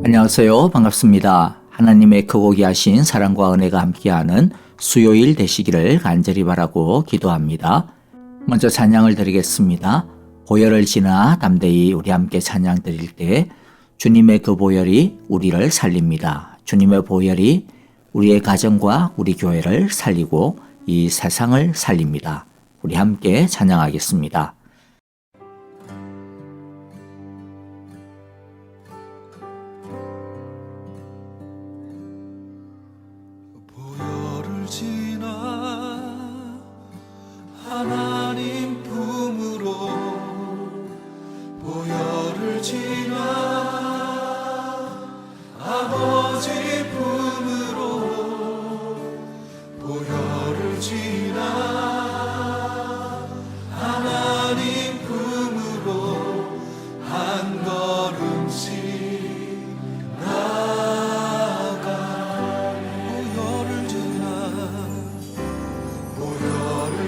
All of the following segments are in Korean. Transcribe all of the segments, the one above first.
안녕하세요. 반갑습니다. 하나님의 크고 귀하신 사랑과 은혜가 함께하는 수요일 되시기를 간절히 바라고 기도합니다. 먼저 찬양을 드리겠습니다. 보혈을 지나 담대히 우리 함께 찬양 드릴 때 주님의 그 보혈이 우리를 살립니다. 주님의 보혈이 우리의 가정과 우리 교회를 살리고 이 세상을 살립니다. 우리 함께 찬양하겠습니다. 보혈을 지나 하나님 품으로 보혈을 지나 아버지 품으로 보혈을 지나 하나님 품으로 한 걸음씩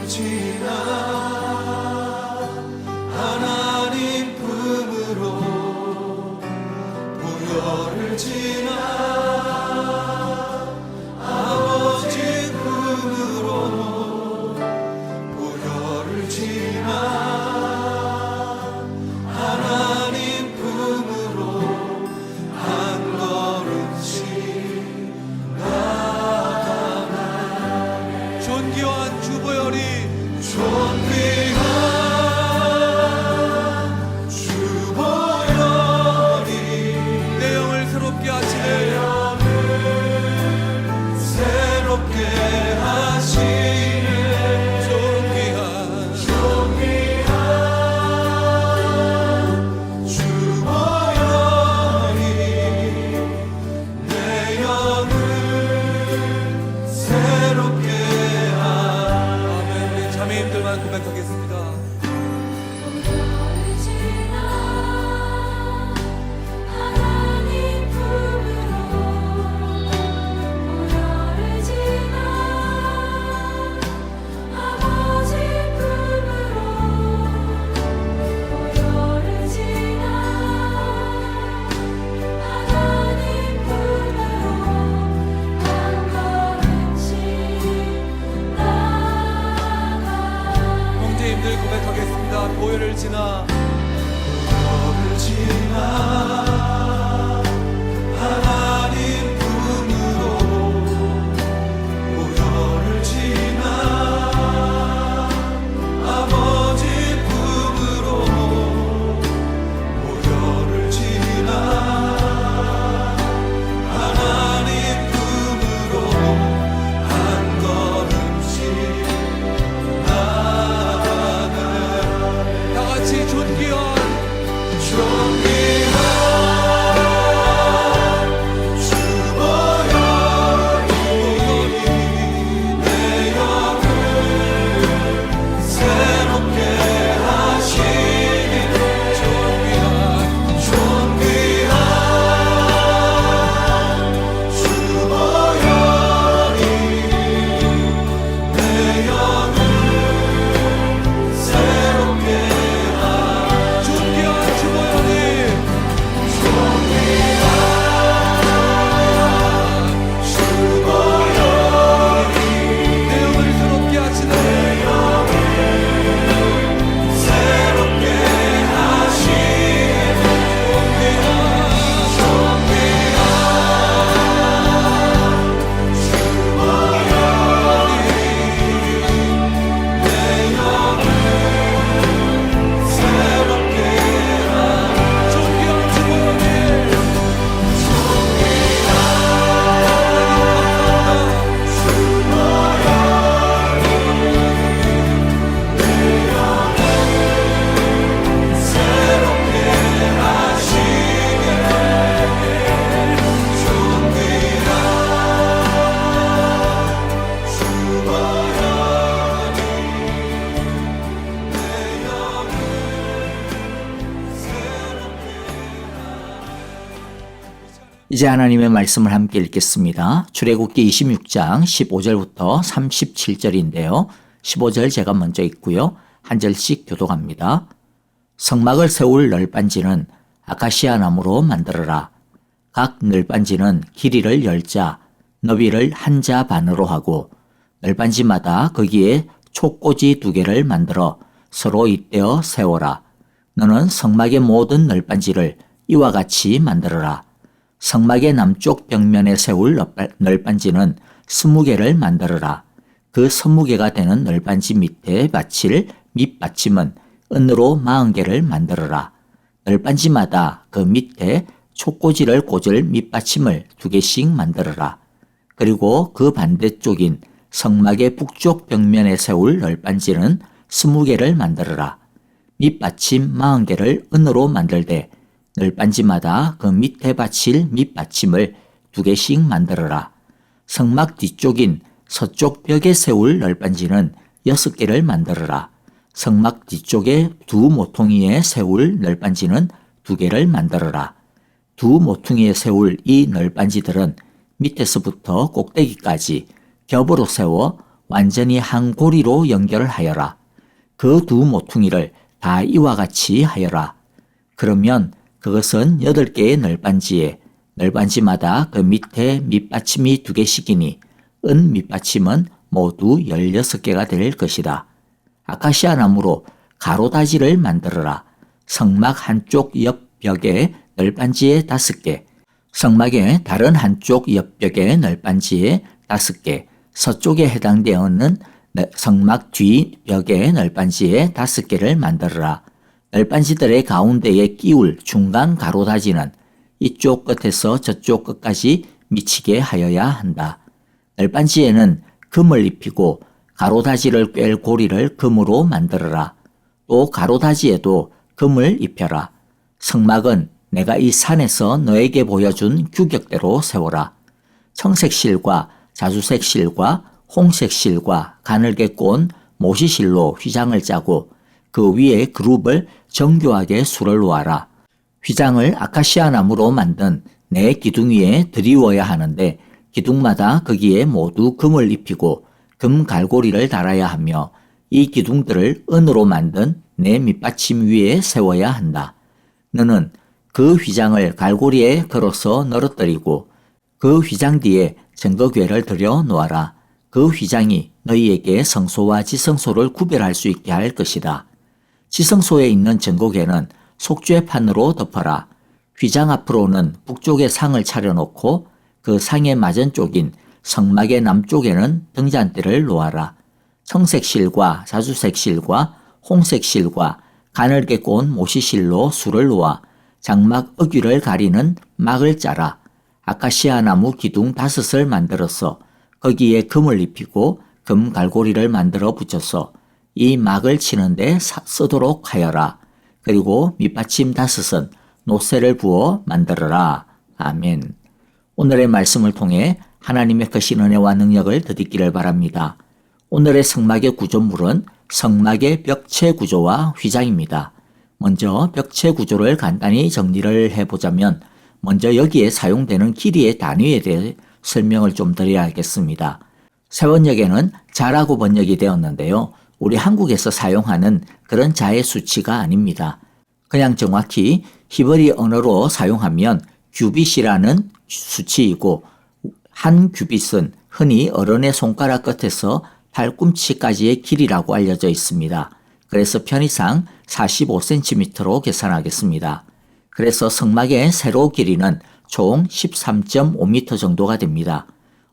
지나 하나님 품으로 보혈을 지나 아버지 품으로 보혈을 지나 하나님 품으로 한 걸음씩 나아가네. 존귀한 주보혈이 존귀한 주보혈이 내 영을 새롭게 하시네. 새롭게 하시네. 존귀한 주보혈이 내 영을 새롭게 자매님들만 고백하겠습니다. 보혈을 지나 하나님 품으로 보혈을 지나 아버지 품으로 보혈을 지나 하나님 품으로 한 걸음씩 형제님들 고백하겠습니다. 보혈을 지나 보혈을 지나 하나님 품으로 보혈을 지나 아버지 품으로 보혈을 지나 하나님 품으로 한 걸음씩 다같이 존귀한 주보혈이 내 영을 새롭게 하시네. 존귀한 주보혈이 내 영을 새롭게 존귀한 주보혈이 내 영을 새롭게 하시네. 새롭게 하시네. 이제 하나님의 말씀을 함께 읽겠습니다. 출애굽기 26장 15절부터 37절인데요. 15절 제가 먼저 읽고요. 한 절씩 교독합니다. 성막을 세울 널빤지는 아카시아 나무로 만들어라. 각 널빤지는 길이를 10자, 너비를 1자 반으로 하고 널빤지마다 거기에 촉꽂이 2개를 만들어 서로 잇대어 세워라. 너는 성막의 모든 널빤지를 이와 같이 만들어라. 성막의 남쪽 벽면에 세울 널빤지는 20개를 만들어라. 그 20개가 되는 널빤지 밑에 받칠 밑받침은 은으로 40개를 만들어라. 널빤지마다 그 밑에 촉꽂이를 꽂을 밑받침을 2개씩 만들어라. 그리고 그 반대쪽인 성막의 북쪽 벽면에 세울 널빤지는 20개를 만들어라. 밑받침 40개를 은으로 만들되 널빤지마다 그 밑에 받칠 밑받침을 2개씩 만들어라. 성막 뒤쪽인 서쪽 벽에 세울 널빤지는 6개를 만들어라. 성막 뒤쪽에 2 모퉁이에 세울 널빤지는 2개를 만들어라. 2 모퉁이에 세울 이 널빤지들은 밑에서부터 꼭대기까지 겹으로 세워 완전히 한 고리로 연결하여라. 그 2 모퉁이를 다 이와 같이 하여라. 그러면 그것은 8개의 널빤지에 널빤지마다 그 밑에 밑받침이 2개씩이니 은 밑받침은 모두 16개가 될 것이다. 아카시아 나무로 가로다지를 만들어라. 성막 한쪽 옆벽에 널빤지에 5개, 성막의 다른 한쪽 옆벽에 널빤지에 5개, 서쪽에 해당되는 성막 뒤벽에 널빤지에 5개를 만들어라. 널빤지들의 가운데에 끼울 중간 가로다지는 이쪽 끝에서 저쪽 끝까지 미치게 하여야 한다. 널빤지에는 금을 입히고 가로다지를 꿰 고리를 금으로 만들어라. 또 가로다지에도 금을 입혀라. 성막은 내가 이 산에서 너에게 보여준 규격대로 세워라. 청색실과 자주색실과 홍색실과 가늘게 꼰 모시실로 휘장을 짜고 그 위에 그룹을 정교하게 수를 놓아라. 휘장을 아카시아 나무로 만든 내 기둥 위에 드리워야 하는데 기둥마다 거기에 모두 금을 입히고 금 갈고리를 달아야 하며 이 기둥들을 은으로 만든 내 밑받침 위에 세워야 한다. 너는 그 휘장을 갈고리에 걸어서 늘어뜨리고 그 휘장 뒤에 증거궤를 들여 놓아라. 그 휘장이 너희에게 성소와 지성소를 구별할 수 있게 할 것이다. 지성소에 있는 증거궤는 속죄판으로 덮어라. 휘장 앞으로는 북쪽에 상을 차려놓고 그 상의 맞은쪽인 성막의 남쪽에는 등잔대를 놓아라. 청색실과 자주색실과 홍색실과 가늘게 꼰 모시실로 수를 놓아 장막 어귀를 가리는 막을 짜라. 아카시아 나무 기둥 5을 만들어서 거기에 금을 입히고 금 갈고리를 만들어 붙여서 이 막을 치는데 쓰도록 하여라. 그리고 밑받침 5은 노쇠를 부어 만들어라. 아멘. 오늘의 말씀을 통해 하나님의 크신 은혜와 능력을 더듬기를 바랍니다. 오늘의 성막의 구조물은 성막의 벽체 구조와 휘장입니다. 먼저 벽체 구조를 간단히 정리를 해보자면 먼저 여기에 사용되는 길이의 단위에 대해 설명을 좀 드려야겠습니다. 세번역에는 자라고 번역이 되었는데요. 우리 한국에서 사용하는 그런 자의 수치가 아닙니다. 그냥 정확히 히브리 언어로 사용하면 규빗이라는 수치이고 한 규빗은 흔히 어른의 손가락 끝에서 팔꿈치까지의 길이라고 알려져 있습니다. 그래서 편의상 45cm로 계산하겠습니다. 그래서 성막의 세로 길이는 총 13.5m 정도가 됩니다.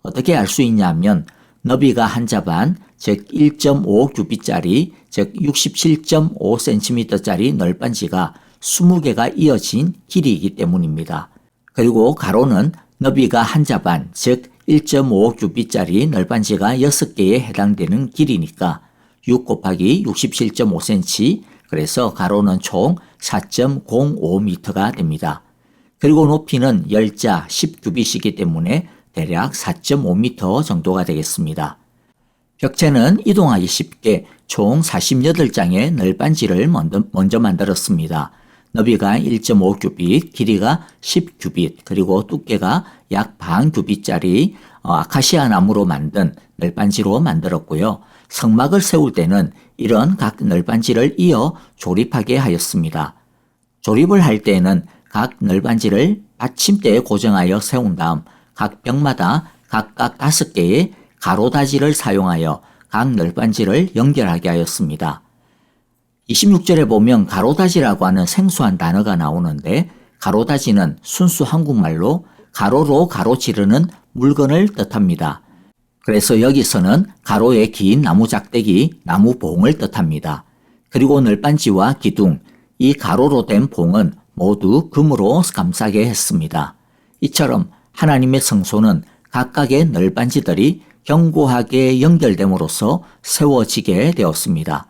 어떻게 알 수 있냐면 너비가 한 자반, 즉 1.5 규빗짜리, 즉 67.5cm짜리 널빤지가 20개가 이어진 길이이기 때문입니다. 그리고 가로는 너비가 한 자반, 즉 1.5 규빗짜리 널빤지가 6개에 해당되는 길이니까 6 곱하기 67.5cm, 그래서 가로는 총 4.05m가 됩니다. 그리고 높이는 10자 10규빗이기 때문에 대략 4.5m 정도가 되겠습니다. 벽체는 이동하기 쉽게 총 48장의 널빤지를 먼저 만들었습니다. 너비가 1.5 규빗, 길이가 10 규빗, 그리고 두께가 약 반 규빗짜리 아카시아 나무로 만든 널빤지로 만들었고요. 성막을 세울 때는 이런 각 널빤지를 이어 조립하게 하였습니다. 조립을 할 때는 각 널빤지를 받침대에 고정하여 세운 다음 각 벽마다 각각 5개의 가로다지를 사용하여 각 널빤지를 연결하게 하였습니다. 26절에 보면 가로다지라고 하는 생소한 단어가 나오는데 가로다지는 순수 한국말로 가로로 가로지르는 물건을 뜻합니다. 그래서 여기서는 가로의 긴 나무 작대기, 나무 봉을 뜻합니다. 그리고 널빤지와 기둥, 이 가로로 된 봉은 모두 금으로 감싸게 했습니다. 이처럼 하나님의 성소는 각각의 널빤지들이 견고하게 연결됨으로써 세워지게 되었습니다.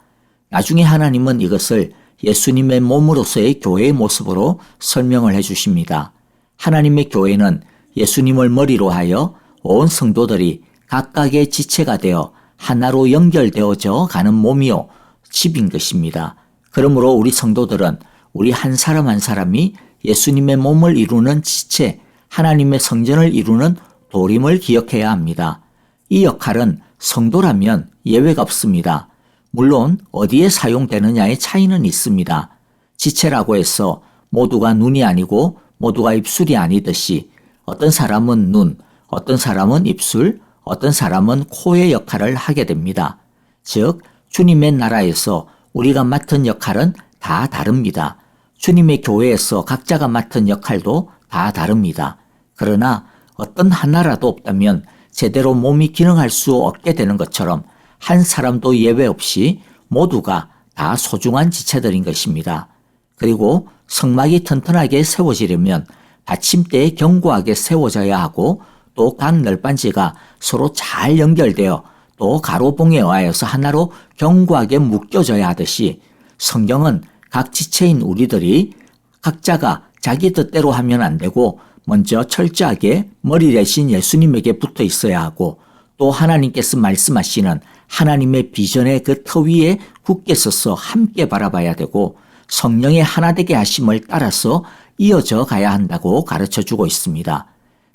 나중에 하나님은 이것을 예수님의 몸으로서의 교회의 모습으로 설명을 해 주십니다. 하나님의 교회는 예수님을 머리로 하여 온 성도들이 각각의 지체가 되어 하나로 연결되어져 가는 몸이요 집인 것입니다. 그러므로 우리 성도들은 우리 한 사람 한 사람이 예수님의 몸을 이루는 지체, 하나님의 성전을 이루는 도림을 기억해야 합니다. 이 역할은 성도라면 예외가 없습니다. 물론 어디에 사용되느냐의 차이는 있습니다. 지체라고 해서 모두가 눈이 아니고 모두가 입술이 아니듯이 어떤 사람은 눈, 어떤 사람은 입술, 어떤 사람은 코의 역할을 하게 됩니다. 즉 주님의 나라에서 우리가 맡은 역할은 다 다릅니다. 주님의 교회에서 각자가 맡은 역할도 다 다릅니다. 그러나 어떤 하나라도 없다면 제대로 몸이 기능할 수 없게 되는 것처럼 한 사람도 예외 없이 모두가 다 소중한 지체들인 것입니다. 그리고 성막이 튼튼하게 세워지려면 받침대에 견고하게 세워져야 하고 또 각 널빤지가 서로 잘 연결되어 또 가로봉에 의하여서 하나로 견고하게 묶여져야 하듯이 성경은 각 지체인 우리들이 각자가 자기 뜻대로 하면 안 되고 먼저 철저하게 머리 대신 예수님에게 붙어 있어야 하고 또 하나님께서 말씀하시는 하나님의 비전의 그 터 위에 굳게 서서 함께 바라봐야 되고 성령의 하나 되게 하심을 따라서 이어져 가야 한다고 가르쳐주고 있습니다.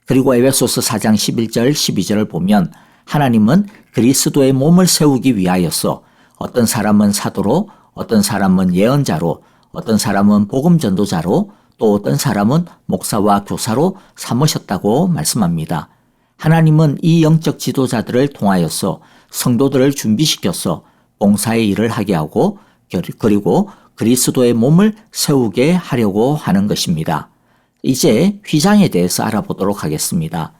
그리고 에베소서 4장 11절 12절을 보면 하나님은 그리스도의 몸을 세우기 위하여서 어떤 사람은 사도로, 어떤 사람은 예언자로, 어떤 사람은 복음 전도자로, 또 어떤 사람은 목사와 교사로 삼으셨다고 말씀합니다. 하나님은 이 영적 지도자들을 통하여서 성도들을 준비시켜서 봉사의 일을 하게 하고 그리고 그리스도의 몸을 세우게 하려고 하는 것입니다. 이제 휘장에 대해서 알아보도록 하겠습니다.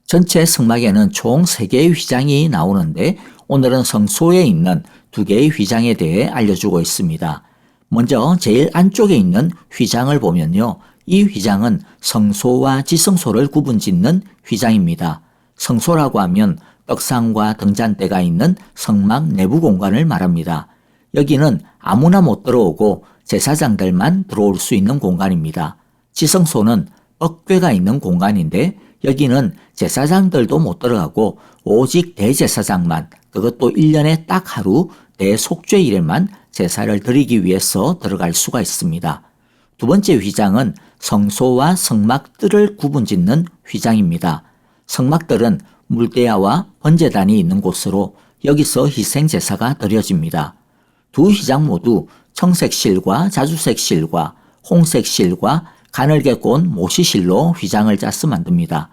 전체 성막에는 총 3개의 휘장이 나오는데 오늘은 성소에 있는 2개의 휘장에 대해 알려주고 있습니다. 먼저 제일 안쪽에 있는 휘장을 보면요. 이 휘장은 성소와 지성소를 구분짓는 휘장입니다. 성소라고 하면 떡상과 등잔대가 있는 성막 내부 공간을 말합니다. 여기는 아무나 못 들어오고 제사장들만 들어올 수 있는 공간입니다. 지성소는 엇궤가 있는 공간인데 여기는 제사장들도 못 들어가고 오직 대제사장만, 그것도 1년에 딱 하루 대속죄일에만 제사를 드리기 위해서 들어갈 수가 있습니다. 두 번째 휘장은 성소와 성막들을 구분짓는 휘장입니다. 성막들은 물대야와 번제단이 있는 곳으로 여기서 희생제사가 드려집니다. 두 휘장 모두 청색실과 자주색실과 홍색실과 가늘게 꼰 모시실로 휘장을 짜서 만듭니다.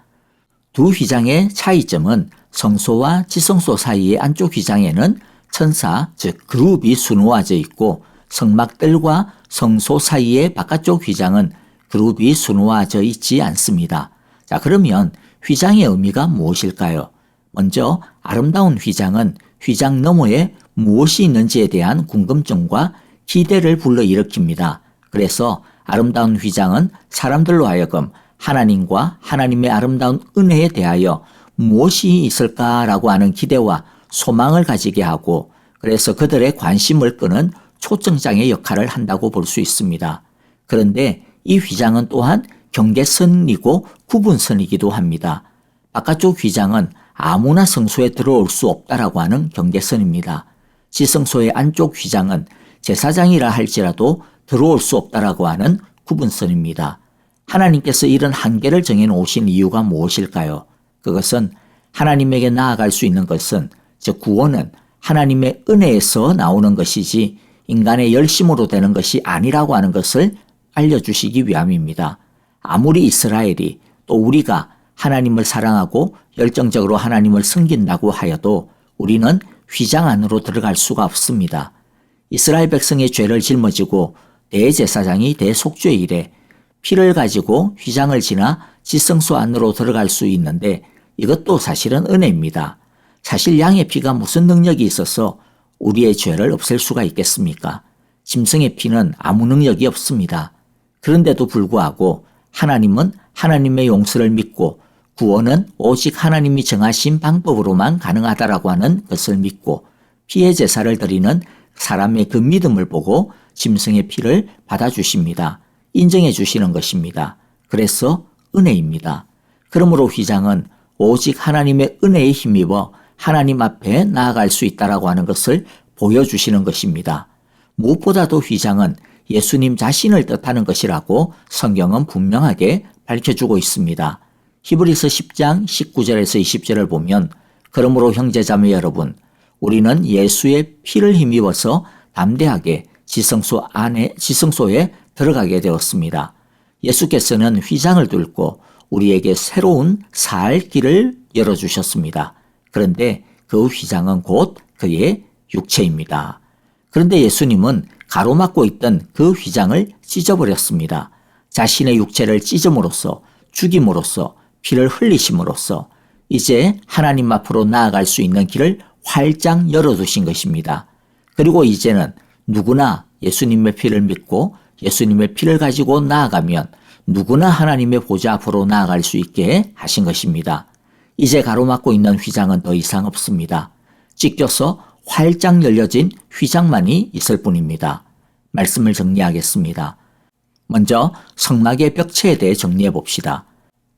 두 휘장의 차이점은 성소와 지성소 사이의 안쪽 휘장에는 천사, 즉 그룹이 수놓아져 있고 성막들과 성소 사이의 바깥쪽 휘장은 그룹이 수놓아져 있지 않습니다. 자, 그러면 휘장의 의미가 무엇일까요? 먼저 아름다운 휘장은 휘장 너머에 무엇이 있는지에 대한 궁금증과 기대를 불러일으킵니다. 그래서 아름다운 휘장은 사람들로 하여금 하나님과 하나님의 아름다운 은혜에 대하여 무엇이 있을까라고 하는 기대와 소망을 가지게 하고 그래서 그들의 관심을 끄는 초청장의 역할을 한다고 볼 수 있습니다. 그런데 이 휘장은 또한 경계선이고 구분선이기도 합니다. 바깥쪽 휘장은 아무나 성소에 들어올 수 없다라고 하는 경계선입니다. 지성소의 안쪽 휘장은 제사장이라 할지라도 들어올 수 없다라고 하는 구분선입니다. 하나님께서 이런 한계를 정해놓으신 이유가 무엇일까요? 그것은 하나님에게 나아갈 수 있는 것은 즉 구원은 하나님의 은혜에서 나오는 것이지 인간의 열심으로 되는 것이 아니라고 하는 것을 알려주시기 위함입니다. 아무리 이스라엘이 또 우리가 하나님을 사랑하고 열정적으로 하나님을 섬긴다고 하여도 우리는 휘장 안으로 들어갈 수가 없습니다. 이스라엘 백성의 죄를 짊어지고 대제사장이 대속죄 이래 피를 가지고 휘장을 지나 지성소 안으로 들어갈 수 있는데 이것도 사실은 은혜입니다. 사실 양의 피가 무슨 능력이 있어서 우리의 죄를 없앨 수가 있겠습니까? 짐승의 피는 아무 능력이 없습니다. 그런데도 불구하고 하나님은 하나님의 용서를 믿고 구원은 오직 하나님이 정하신 방법으로만 가능하다라고 하는 것을 믿고 피의 제사를 드리는 사람의 그 믿음을 보고 짐승의 피를 받아주십니다. 인정해 주시는 것입니다. 그래서 은혜입니다. 그러므로 휘장은 오직 하나님의 은혜에 힘입어 하나님 앞에 나아갈 수 있다라고 하는 것을 보여주시는 것입니다. 무엇보다도 휘장은 예수님 자신을 뜻하는 것이라고 성경은 분명하게 밝혀주고 있습니다. 히브리서 10장 19절에서 20절을 보면 그러므로 형제자매 여러분 우리는 예수의 피를 힘입어서 담대하게 지성소에 들어가게 되었습니다. 예수께서는 휘장을 뚫고 우리에게 새로운 살 길을 열어주셨습니다. 그런데 그 휘장은 곧 그의 육체입니다. 그런데 예수님은 가로막고 있던 그 휘장을 찢어버렸습니다. 자신의 육체를 찢음으로써 죽임으로써 피를 흘리심으로써 이제 하나님 앞으로 나아갈 수 있는 길을 활짝 열어두신 것입니다. 그리고 이제는 누구나 예수님의 피를 믿고 예수님의 피를 가지고 나아가면 누구나 하나님의 보좌 앞으로 나아갈 수 있게 하신 것입니다. 이제 가로막고 있는 휘장은 더 이상 없습니다. 찢겨서 활짝 열려진 휘장만이 있을 뿐입니다. 말씀을 정리하겠습니다. 먼저 성막의 벽체에 대해 정리해 봅시다.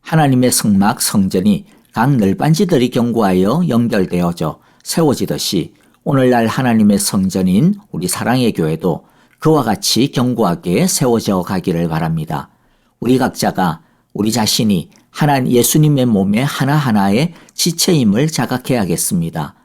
하나님의 성막 성전이 각 널빤지들이 견고하여 연결되어져 세워지듯이 오늘날 하나님의 성전인 우리 사랑의 교회도 그와 같이 견고하게 세워져 가기를 바랍니다. 우리 각자가 우리 자신이 예수님의 몸의 하나하나의 지체임을 자각해야겠습니다.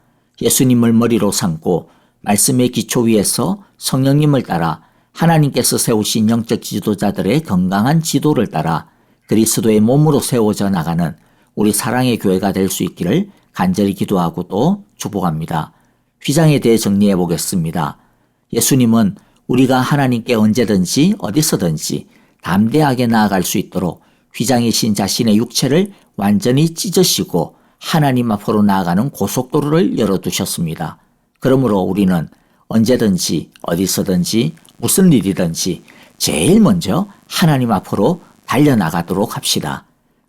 예수님을 머리로 삼고 말씀의 기초 위에서 성령님을 따라 하나님께서 세우신 영적 지도자들의 건강한 지도를 따라 그리스도의 몸으로 세워져 나가는 우리 사랑의 교회가 될 수 있기를 간절히 기도하고 또 축복합니다. 휘장에 대해 정리해 보겠습니다. 예수님은 우리가 하나님께 언제든지 어디서든지 담대하게 나아갈 수 있도록 휘장이신 자신의 육체를 완전히 찢으시고 하나님 앞으로 나아가는 고속도로를 열어두셨습니다. 그러므로 우리는 언제든지 어디서든지 무슨 일이든지 제일 먼저 하나님 앞으로 달려나가도록 합시다.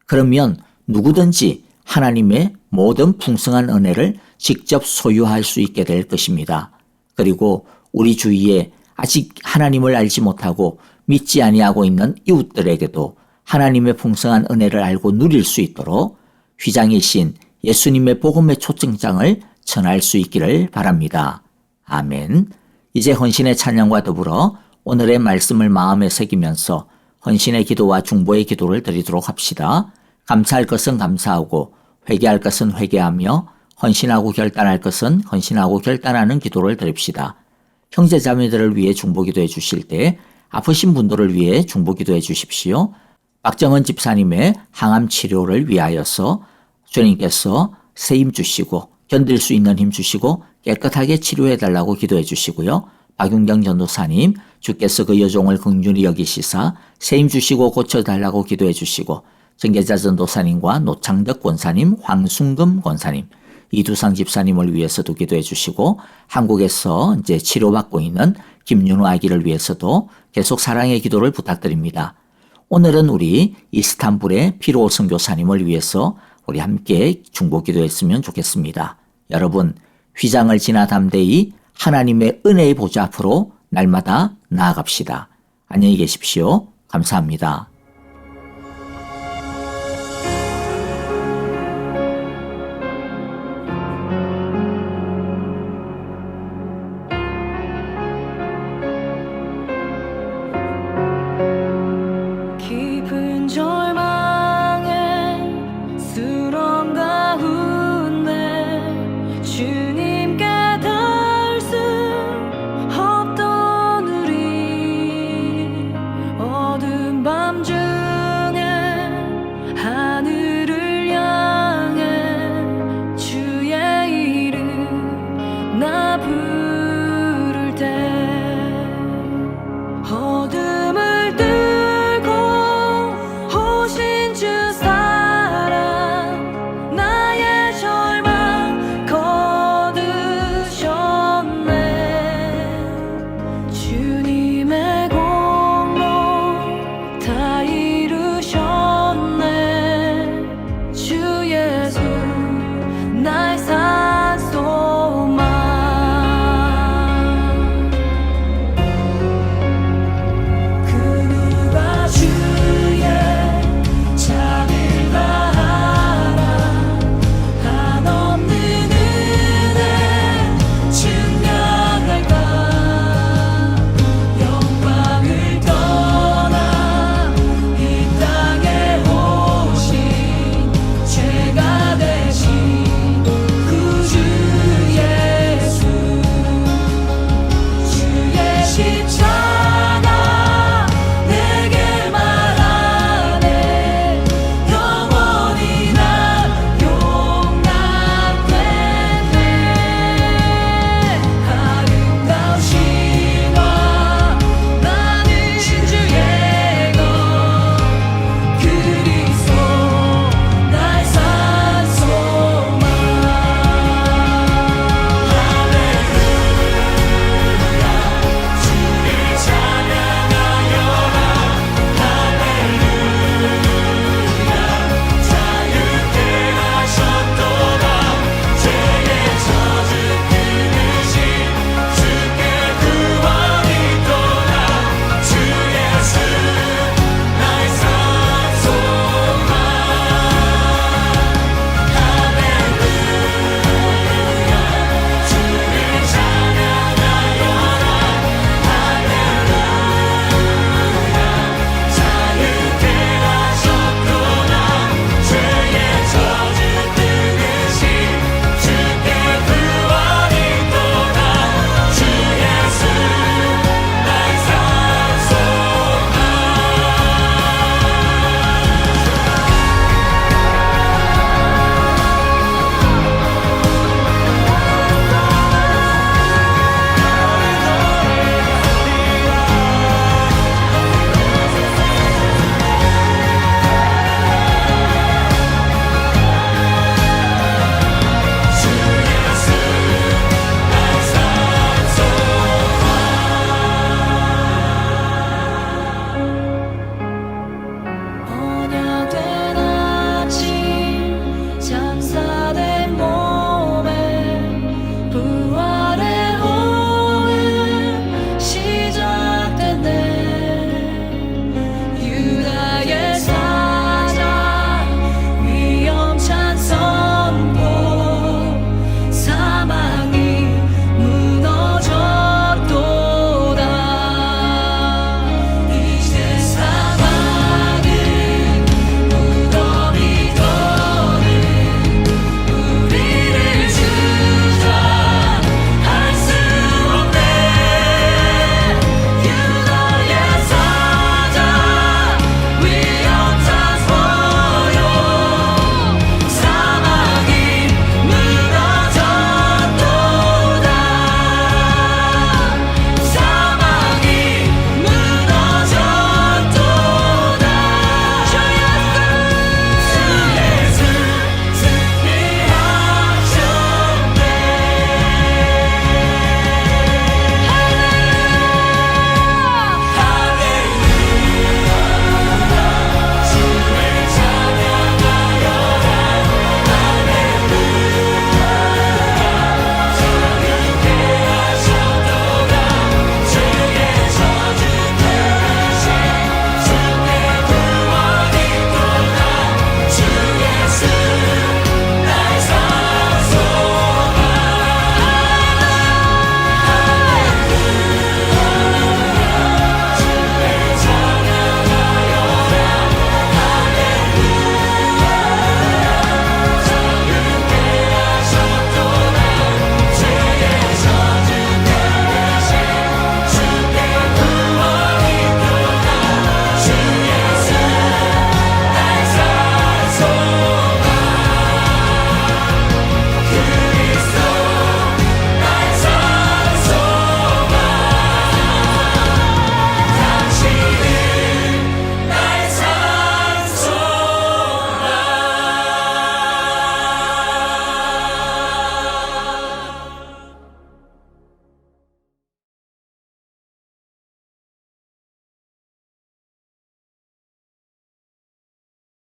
그러면 누구든지 하나님의 모든 풍성한 은혜를 직접 소유할 수 있게 될 것입니다. 그리고 우리 주위에 아직 하나님을 알지 못하고 믿지 아니하고 있는 이웃들에게도 하나님의 풍성한 은혜를 알고 누릴 수 있도록 휘장이신 예수님의 복음의 초청장을 전할 수 있기를 바랍니다. 아멘. 이제 헌신의 찬양과 더불어 오늘의 말씀을 마음에 새기면서 헌신의 기도와 중보의 기도를 드리도록 합시다. 감사할 것은 감사하고 회개할 것은 회개하며 헌신하고 결단할 것은 헌신하고 결단하는 기도를 드립시다. 형제자매들을 위해 중보기도해 주실 때 아프신 분들을 위해 중보기도해 주십시오. 박정은 집사님의 항암 치료를 위하여서 주님께서 세임 주시고 견딜 수 있는 힘 주시고 깨끗하게 치료해 달라고 기도해 주시고요. 박윤경 전도사님 주께서 그 여종을 긍휼히 여기시사 세임 주시고 고쳐달라고 기도해 주시고 정계자 전도사님과 노창덕 권사님, 황순금 권사님, 이두상 집사님을 위해서도 기도해 주시고 한국에서 이제 치료받고 있는 김윤호 아기를 위해서도 계속 사랑의 기도를 부탁드립니다. 오늘은 우리 이스탄불의 피로 선교사님을 위해서 우리 함께 중보 기도했으면 좋겠습니다. 여러분 휘장을 지나 담대히 하나님의 은혜의 보좌 앞으로 날마다 나아갑시다. 안녕히 계십시오. 감사합니다.